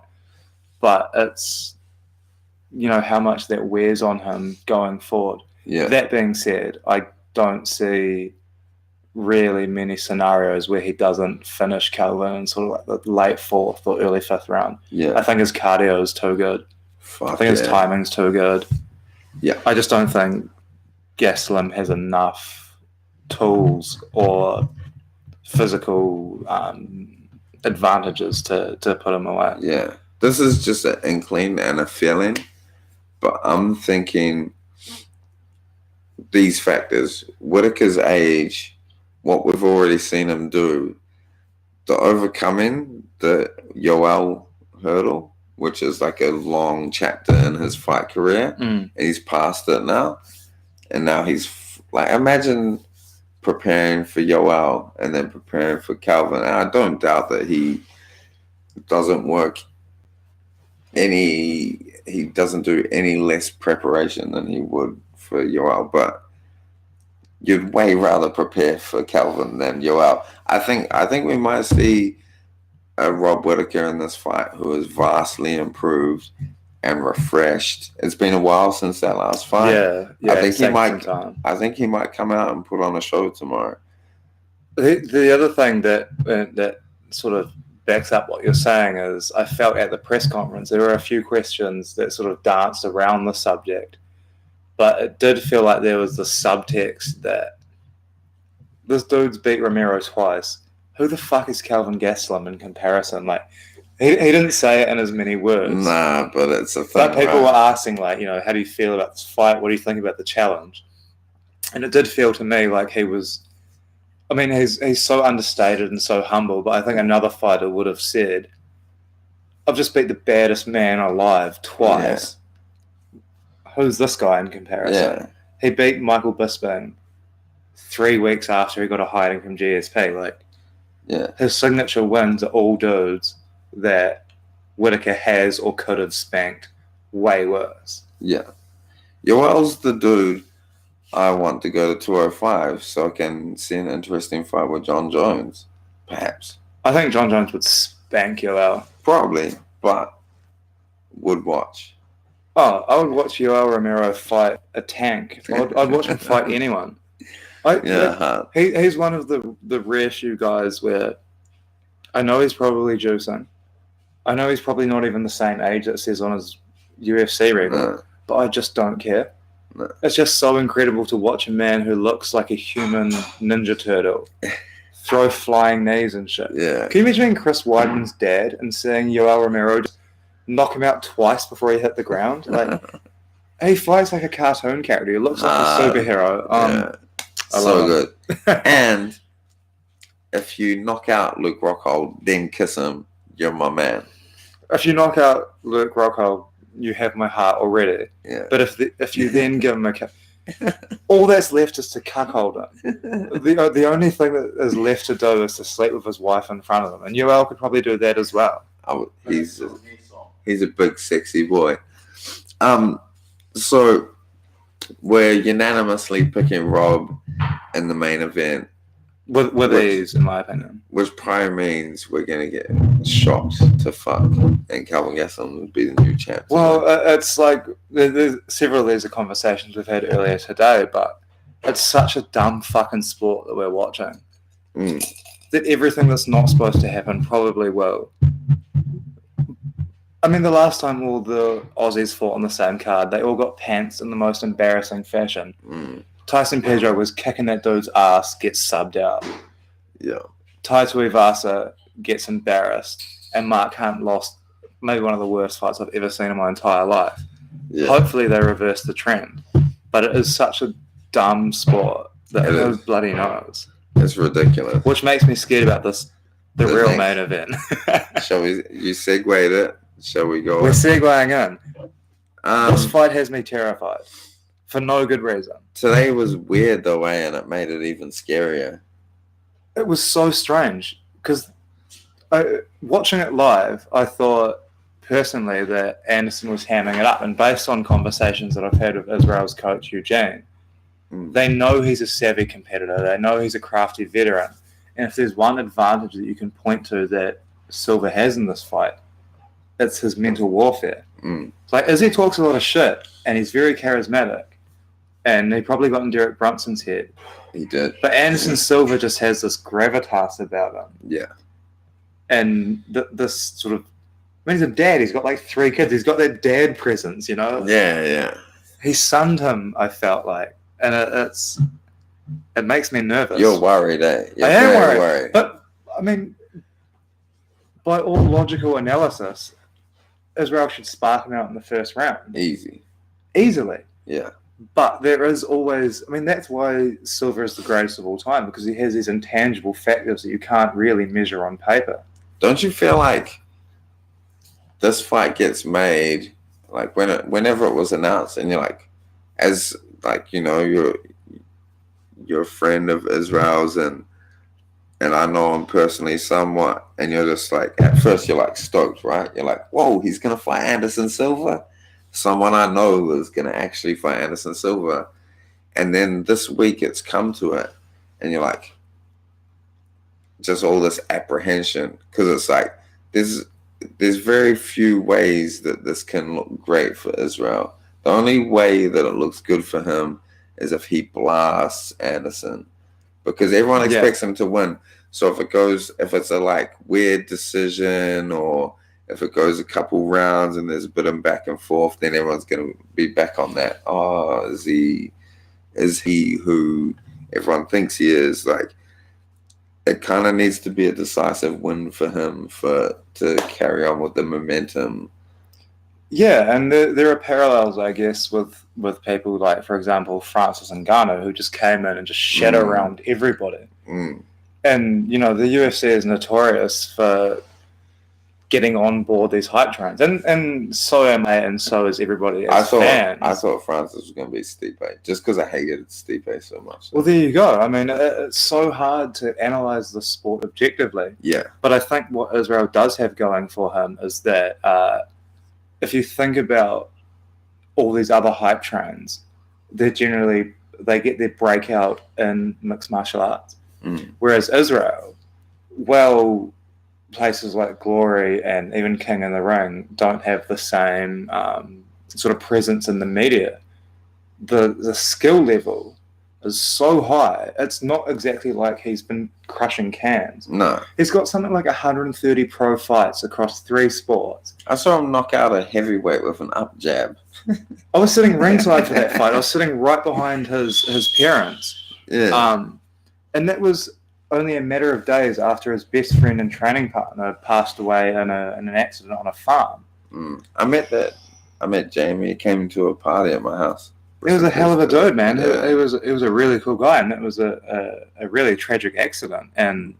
But it's, you know, how much that wears on him going forward. Yeah. That being said, I don't see really many scenarios where he doesn't finish Calvin in sort of like the late 4th or early 5th round. Yeah. I think his cardio is too good. I think his timing's too good. Yeah. I just don't think Gastelum has enough tools or physical advantages to put him away. Yeah. This is just an inkling and a feeling, but I'm thinking these factors, Whittaker's age, what we've already seen him do, the overcoming the Yoel hurdle, which is like a long chapter in his fight career, and he's past it now. And now he's like, imagine preparing for Yoel and then preparing for Calvin. And I don't doubt that he doesn't do any less preparation than he would for Yoel, but you'd way rather prepare for Calvin than Yoel. I think we might see a Rob Whittaker in this fight who is vastly improved and refreshed. It's been a while since that last fight. Yeah, I think he might come out and put on a show tomorrow. The other thing that sort of backs up what you're saying is I felt at the press conference there were a few questions that sort of danced around the subject, but it did feel like there was the subtext that this dude's beat Romero twice. Who the fuck is Calvin Gastelum in comparison? Like, he didn't say it in as many words. Nah, but it's a thing. But people were asking, like, you know, how do you feel about this fight? What do you think about the challenge? And it did feel to me like he was, I mean, he's so understated and so humble, but I think another fighter would have said, I've just beat the baddest man alive twice. Yeah. Who's this guy in comparison? Yeah. He beat Michael Bisping 3 weeks after he got a hiding from GSP. Like, yeah, his signature wins are all dudes that Whittaker has or could have spanked way worse. Yeah. Yoel's the dude I want to go to 205 so I can see an interesting fight with John Jones, perhaps. I think John Jones would spank Yoel. Probably, but would watch. Oh, I would watch Yoel Romero fight a tank. I'd watch him fight anyone. He's one of the rare few guys where I know he's probably juicing. I know he's probably not even the same age that says on his UFC record, but I just don't care. No. It's just so incredible to watch a man who looks like a human Ninja Turtle throw flying knees and shit. Yeah. Can you imagine being Chris Weidman's dad and seeing Yoel Romero just knock him out twice before he hit the ground? Like, he fights like a cartoon character. He looks like a superhero. Yeah. So good. And if you knock out Luke Rockhold, then kiss him, you're my man. If you knock out Luke Rockhold, you have my heart already. Yeah. But if you then give him a kick, all that's left is to cuckold him. The only thing that is left to do is to sleep with his wife in front of him. And Yoel could probably do that as well. He's a big, sexy boy. So we're unanimously picking Rob in the main event. With ease, in my opinion. Which probably means we're going to get shocked to fuck, and Calvin Gastelum would be the new champ. Well, it's like there's several of these are conversations we've had earlier today, but it's such a dumb fucking sport that we're watching. That everything that's not supposed to happen probably will. I mean, the last time all the Aussies fought on the same card, they all got pants in the most embarrassing fashion. Tyson Pedro was kicking that dude's ass, gets subbed out. Yeah. Tai Tuivasa gets embarrassed, and Mark Hunt lost maybe one of the worst fights I've ever seen in my entire life. Yeah. Hopefully they reverse the trend, but it is such a dumb sport that who bloody knows. It's ridiculous. Which makes me scared about the real main event. Shall we? You segued it. Shall we go? We're segueing in. This fight has me terrified. For no good reason. Today was weird though, and it made it even scarier. It was so strange because watching it live, I thought personally that Anderson was hamming it up, and based on conversations that I've had with Israel's coach Eugene, they know he's a savvy competitor. They know he's a crafty veteran, and if there's one advantage that you can point to that Silva has in this fight, it's his mental warfare. Like Izzy talks a lot of shit, and he's very charismatic. And he probably got in Derek Brunson's head. He did. But Anderson Silva just has this gravitas about him. Yeah. And this sort of... I mean, he's a dad. He's got like 3 kids. He's got that dad presence, you know? Yeah, yeah. He sunned him, I felt like. And it makes me nervous. You're worried, eh? I am worried. But, I mean, by all logical analysis, Israel should spark him out in the first round. Easily. Yeah. But there is always... I mean, that's why Silva is the greatest of all time, because he has these intangible factors that you can't really measure on paper. Don't you feel like this fight gets made, like whenever it was announced, and you're like, as like, you know, you're a friend of Israel's, and I know him personally somewhat, and you're just like, at first you're like stoked, right? You're like, whoa, he's gonna fight Anderson Silva? Someone I know is going to actually fight Anderson Silva. And then this week it's come to it. And you're like, just all this apprehension. Because it's like, there's very few ways that this can look great for Israel. The only way that it looks good for him is if he blasts Anderson. Because everyone expects him to win. So if it's a like weird decision, or if it goes a couple rounds and there's a bit of back and forth, then everyone's going to be back on that. Oh, is he who everyone thinks he is? Like, it kind of needs to be a decisive win for him to carry on with the momentum. Yeah, and there are parallels, I guess, with people like, for example, Francis Ngannou, who just came in and just shadow around everybody. And, you know, the UFC is notorious for getting on board these hype trains, and so am I, and so is everybody as fans. I thought Francis was going to be Stipe, just because I hated Stipe so much. Well, there you go. I mean, it's so hard to analyze the sport objectively. Yeah. But I think what Israel does have going for him is that if you think about all these other hype trains, they get their breakout in mixed martial arts. Whereas Israel, well, places like Glory and even King in the Ring don't have the same sort of presence in the media. The skill level is so high. It's not exactly like he's been crushing cans. No. He's got something like 130 pro fights across 3 sports. I saw him knock out a heavyweight with an up jab. I was sitting ringside for that fight. I was sitting right behind his parents. Yeah. And that was only a matter of days after his best friend and training partner passed away in an accident on a farm. I met Jamie. He came to a party at my house. He was a hell of a dude, man. Yeah. He was a really cool guy, and it was a really tragic accident. And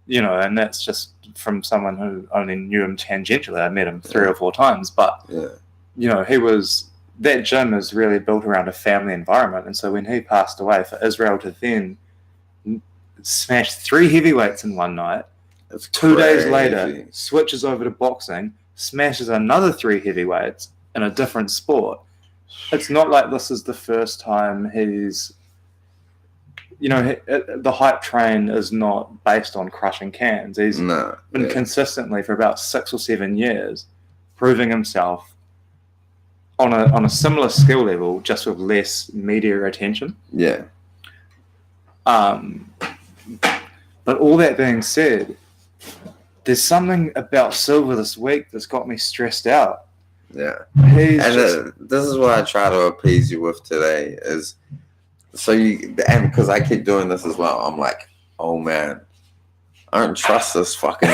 and that's just from someone who only knew him tangentially. I met him 3 or 4 times, but he was. That gym is really built around a family environment, and so when he passed away, for Israel to then smash 3 heavyweights in one night, That's 2 days crazy. later switches over to boxing, smashes another 3 heavyweights in a different sport. It's not like this is the first time he's, the hype train is not based on crushing cans. He's been consistently for about 6 or 7 years proving himself on a similar skill level, just with less media attention. Yeah. But all that being said, there's something about Silva this week that's got me stressed out. Yeah. This is what I try to appease you with today is and because I keep doing this as well, I'm like, oh man, I don't trust this fucking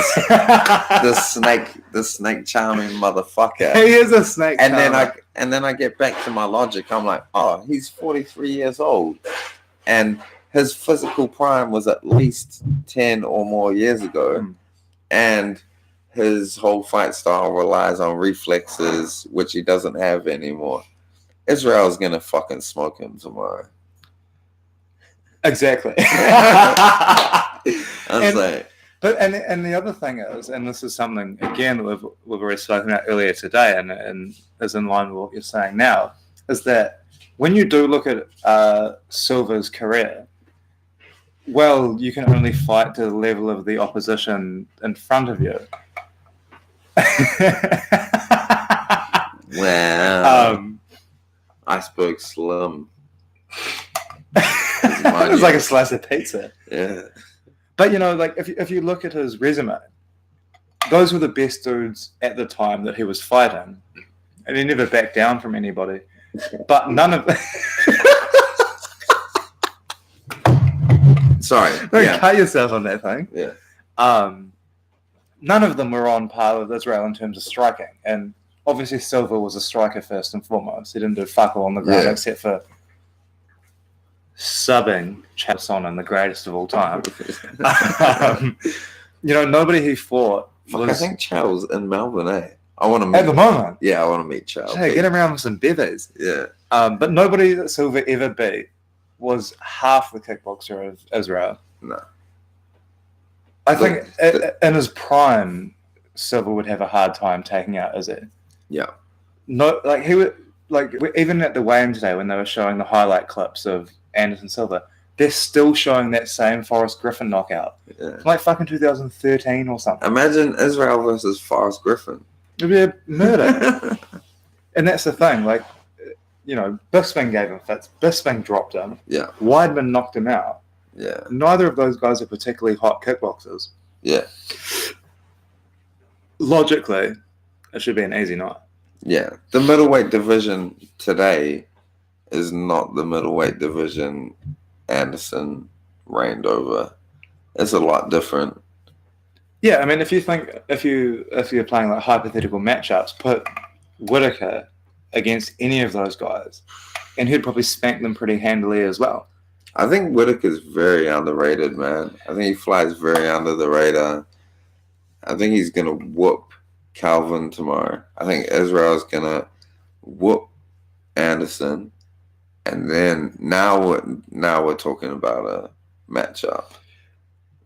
this snake charming motherfucker. He is a snake And then I get back to my logic. I'm like, oh, he's 43 years old, and his physical prime was at least 10 or more years ago, and his whole fight style relies on reflexes, which he doesn't have anymore. Israel's gonna fucking smoke him tomorrow. Exactly. I'm saying. But and the other thing is, and this is something again that we've already spoken about earlier today, and is in line with what you're saying now, is that when you do look at Silva's career, well, you can only fight to the level of the opposition in front of you. Wow. Iceberg Slim. It's like a slice of pizza. Yeah. But like if you look at his resume, those were the best dudes at the time that he was fighting, and he never backed down from anybody. But none of Sorry. don't cut yourself on that thing. Yeah. None of them were on par with Israel in terms of striking, and obviously Silva was a striker first and foremost. He didn't do fuck all on the ground except for subbing Chasson, the greatest of all time. Nobody he fought was... I think Charles in Melbourne, I want to meet... At the moment? Yeah, I want to meet Charles. Hey, get around with some bevies. Yeah. But nobody that Silva ever beat was half the kickboxer of Israel. No. I think in his prime, Silva would have a hard time taking out Izzy. Yeah. No, like he would... Like, even at the weigh-in today, when they were showing the highlight clips of Anderson Silva, they're still showing that same Forrest Griffin knockout. Yeah. Like fucking 2013 or something. Imagine Israel versus Forrest Griffin. It'd be a murder. And that's the thing, like, Bisping gave him fits. Bisping dropped him. Yeah. Weidman knocked him out. Yeah. Neither of those guys are particularly hot kickboxers. Yeah. Logically, it should be an easy night. Yeah. The middleweight division today is not the middleweight division Anderson reigned over. It's a lot different. Yeah, I mean, if you're playing like hypothetical matchups, put Whittaker against any of those guys, and he'd probably spank them pretty handily as well. I think Whittaker's very underrated, man. I think he flies very under the radar. I think he's gonna whoop Calvin tomorrow. I think Israel's gonna whoop Anderson, and then now we're talking about a matchup.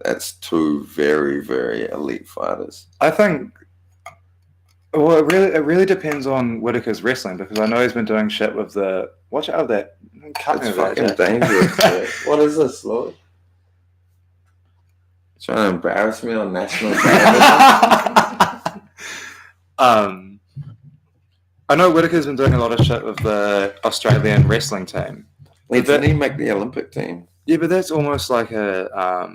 That's 2 very, very elite fighters. I think. Well, it really depends on Whittaker's wrestling, because I know he's been doing shit with the. Watch out that. It's fucking dangerous. What is this, Lord? Trying to embarrass me on national television? I know Whittaker's been doing a lot of shit with the Australian wrestling team, Wait, didn't he make the Olympic team? Yeah, but that's almost like a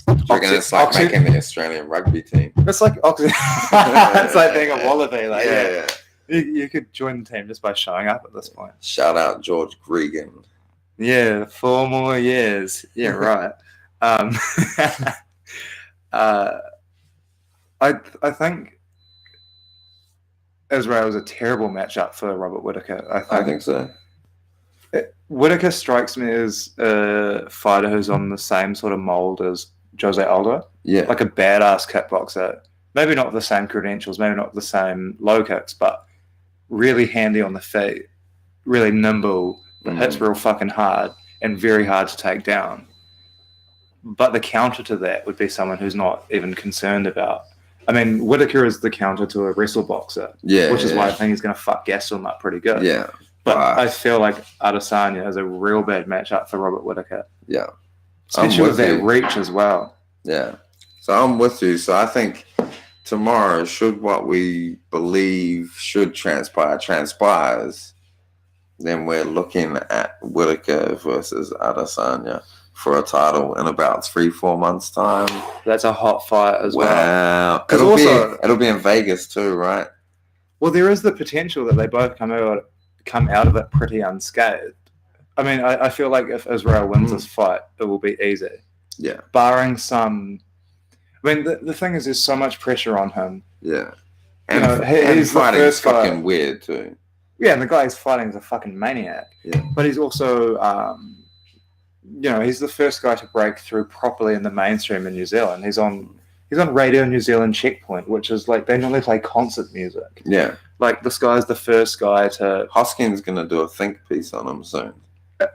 Do you reckon it's like making the Australian rugby team? It's like it's like being a wallaby. Like, Yeah. You could join the team just by showing up at this point. Shout out George Gregan. Yeah, 4 more years. Yeah, right. I think Israel was a terrible matchup for Robert Whittaker. I think so. Whittaker strikes me as a fighter who's on the same sort of mold as Jose Aldo. Yeah. Like a badass kickboxer. Maybe not the same credentials, maybe not the same low kicks, but really handy on the feet, really nimble, but hits real fucking hard and very hard to take down. But the counter to that would be someone who's not even concerned about. I mean, Whittaker is the counter to a wrestle boxer, which is why I think he's going to fuck Gastelum up pretty good. Yeah. But I feel like Adesanya is a real bad matchup for Robert Whittaker. Yeah. Especially with that reach as well. Yeah. So I'm with you. So I think tomorrow, should what we believe should transpires, then we're looking at Whittaker versus Adesanya for a title in about 3-4 months' time. That's a hot fight as well. Wow. It'll be in Vegas too, right? Well, there is the potential that they both come out of it pretty unscathed. I mean, I feel like if Israel wins this fight, it will be easy. Yeah. Barring some... I mean, the thing is, there's so much pressure on him. Yeah. And he's fighting is fucking weird too. Yeah, and the guy he's fighting is a fucking maniac. Yeah. But he's also... he's the first guy to break through properly in the mainstream in New Zealand. He's on Radio New Zealand Checkpoint, which is like they normally play concert music. Yeah. Like this guy's the first guy to... Hoskins gonna do a think piece on him soon.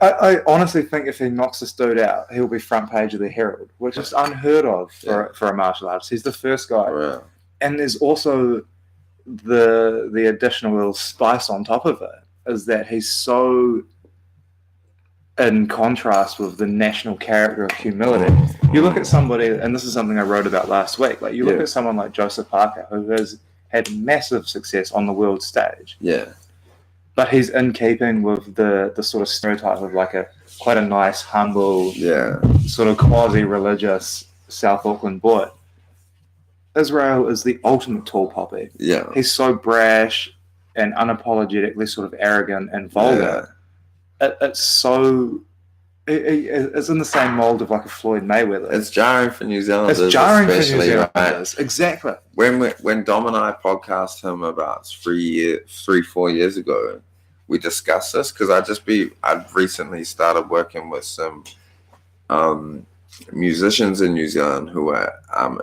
I honestly think if he knocks this dude out, he'll be front page of the Herald, which is unheard of for a martial artist. He's the first guy. Yeah. And there's also the additional little spice on top of it, is that he's so in contrast with the national character of humility. You look at somebody, and this is something I wrote about last week, like you look at someone like Joseph Parker, who has had massive success on the world stage. Yeah. But he's in keeping with the sort of stereotype of like quite a nice, humble, sort of quasi-religious South Auckland boy. Israel is the ultimate tall poppy. Yeah. He's so brash and unapologetically sort of arrogant and vulgar. Yeah. It's so... It's in the same mold of like a Floyd Mayweather. It's jarring for New Zealanders. It's jarring for New Zealanders. Right? Exactly. When Dom and I podcast him about 3-4 years ago, we discussed this because I'd recently started working with some musicians in New Zealand who are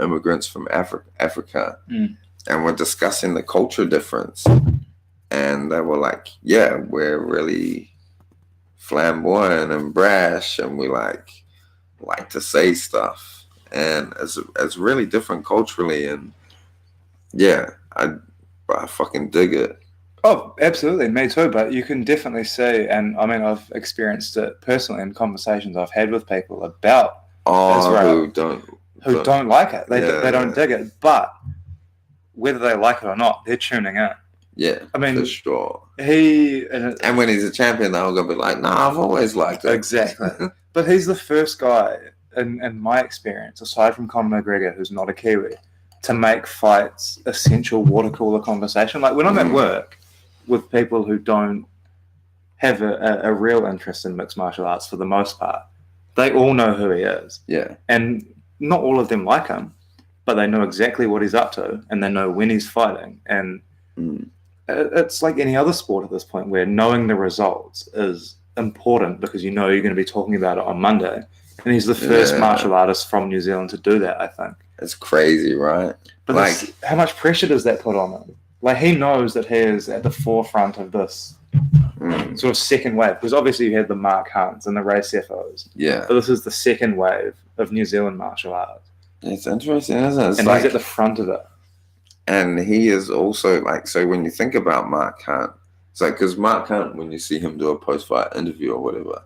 immigrants from Africa, and we're discussing the culture difference, and they were like, "Yeah, we're really flamboyant and brash, and we like to say stuff, and it's really different culturally, and yeah, I fucking dig it." Oh, absolutely, me too. But you can definitely see, and I mean, I've experienced it personally in conversations I've had with people about Israel who don't like it. They don't dig it, but whether they like it or not, they're tuning in. Yeah, I mean, for sure. And when he's a champion, they're all gonna be like, "Nah, I've always liked it." Exactly. But he's the first guy, in my experience, aside from Conor McGregor, who's not a Kiwi, to make fights essential water cooler conversation. Like when I'm at work with people who don't have a real interest in mixed martial arts for the most part, they all know who he is. Yeah. And not all of them like him, but they know exactly what he's up to, and they know when he's fighting. And it's like any other sport at this point where knowing the results is important because you know you're going to be talking about it on Monday. And he's the first martial artist from New Zealand to do that, I think. It's crazy, right? But like, how much pressure does that put on him? Like, he knows that he is at the forefront of this sort of second wave. Because obviously you had the Mark Hunts and the Ray Sefos. Yeah. But this is the second wave of New Zealand martial arts. It's interesting, isn't it? And he's at the front of it. And he is also like, so when you think about Mark Hunt, it's like, because Mark Hunt, when you see him do a post-fight interview or whatever,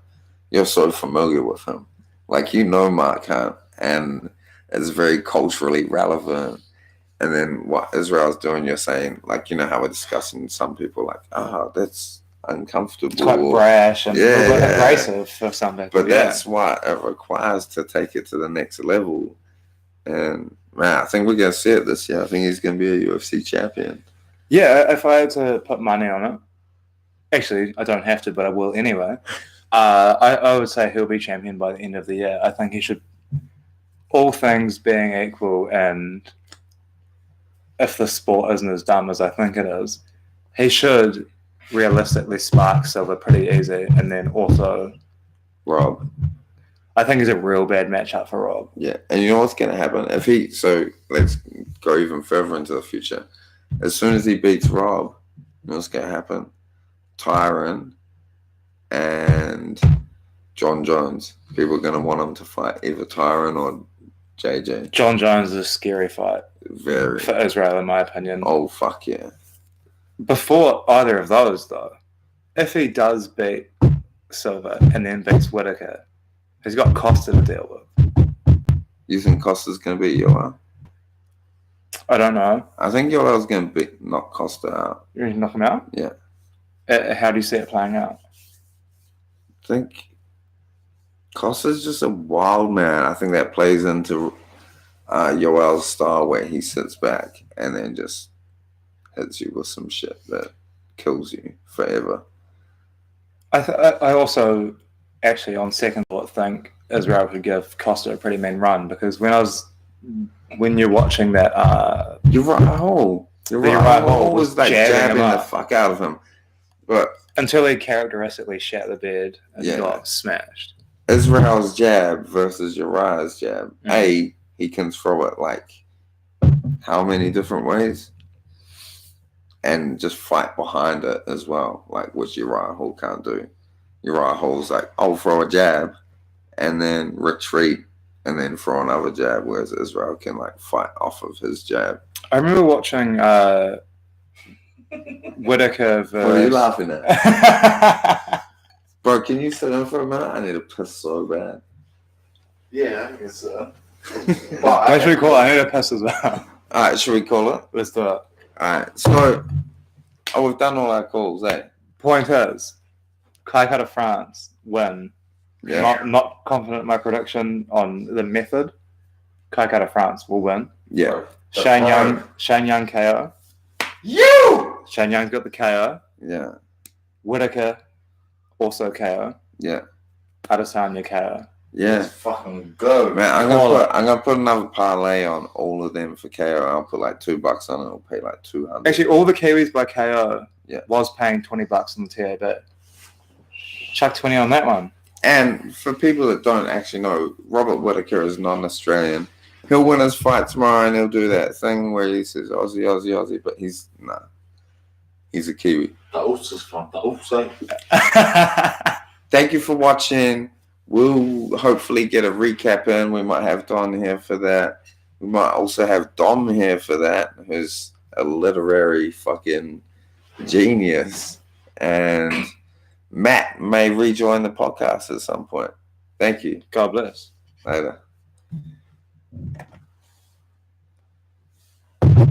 you're so familiar with him. Like, you know Mark Hunt, and it's very culturally relevant. And then what Israel's doing, you're saying, like, you know how we're discussing some people like, I uncomfortable. It's quite brash and a little bit abrasive for some people. But that's what it requires to take it to the next level. And man, I think we're going to see it this year. I think he's going to be a UFC champion. Yeah, if I had to put money on it, actually, I don't have to, but I will anyway. I would say he'll be champion by the end of the year. I think he should, all things being equal, and if the sport isn't as dumb as I think it is, he should realistically spark Silva pretty easy, and then also Rob. I think he's a real bad matchup for Rob. Yeah, and you know what's going to happen? So let's go even further into the future. As soon as he beats Rob, you know what's going to happen? Tyron and John Jones. People are going to want him to fight either Tyron or JJ. John Jones is a scary fight Very. for Israel, in my opinion. Oh, fuck yeah. Before either of those, though, if he does beat Silva and then beats Whittaker, he's got Costa to deal with. You think Costa's going to beat Yoel? I don't know. I think Yoel's going to knock Costa out. You ready to knock him out? Yeah. How do you see it playing out? I think Costa's just a wild man. I think that plays into Yoel's style where he sits back and then just hits you with some shit that kills you forever. I also, actually, on second thought, think Israel could give Costa a pretty mean run, because when you're watching that, You're right. Hall was like jabbing the fuck out of him, but until he characteristically shat the bed and got smashed. Israel's jab versus Uriah's jab. Mm-hmm. He can throw it like how many different ways, and just fight behind it as well, like which Uriah Hall can't do. Uriah Hall's like, I'll throw a jab and then retreat and then throw another jab, whereas Israel can like fight off of his jab. I remember watching Whittaker versus... What are you laughing at? Bro, can you sit down for a minute? I need to piss so bad. Yeah, I guess so. What should we call it? I need to piss as well. Alright, should we call it? Let's do it. Alright, so we've done all our calls, eh? Point is, Kai out of France win. Yeah. Not confident in my prediction on the method. Kai out of France will win. Yeah. Shane Young KO. Shane Young's got the KO. Yeah. Whittaker also KO. Yeah. Adesanya KO. Yeah. Let's fucking go. Man, I'm gonna put another parlay on all of them for KO. I'll put like $2 on it. I'll pay like 200. Actually, all the Kiwis by KO was paying $20 on the TAB. Chuck 20 on that one. And for people that don't actually know, Robert Whittaker is non-Australian. He'll win his fight tomorrow and he'll do that thing where he says Aussie, Aussie, Aussie, but he's a Kiwi. Thank you for watching. We'll hopefully get a recap in. We might have Don here for that. We might also have Dom here for that, who's a literary fucking genius. And Matt may rejoin the podcast at some point. Thank you. God bless. Later.